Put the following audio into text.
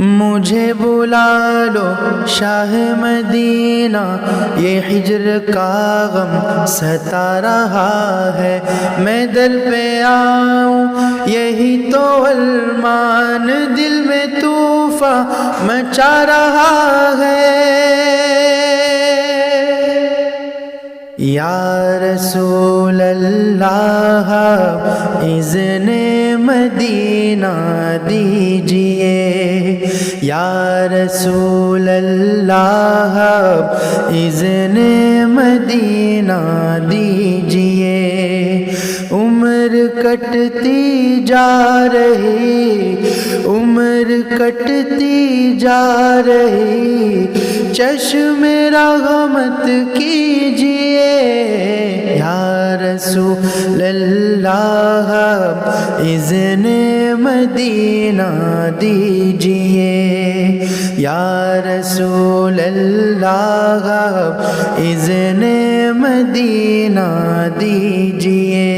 مجھے بلا لو شاہ مدینہ، یہ ہجر کا غم ستا رہا ہے، میں در پہ آؤں یہی تو ارمان دل میں طوفان مچا رہا ہے۔ یا رسول اللہ اذن مدینہ دیجئے، یا رسول اللہ اذن مدینہ دیجئے، عمر کٹتی جا رہی، عمر کٹتی جا رہی، چشم رحمت کیجئے، یا رسول اللہ اذن مدینہ دیجئے، یا رسول اللہ اذن مدینہ دیجئے۔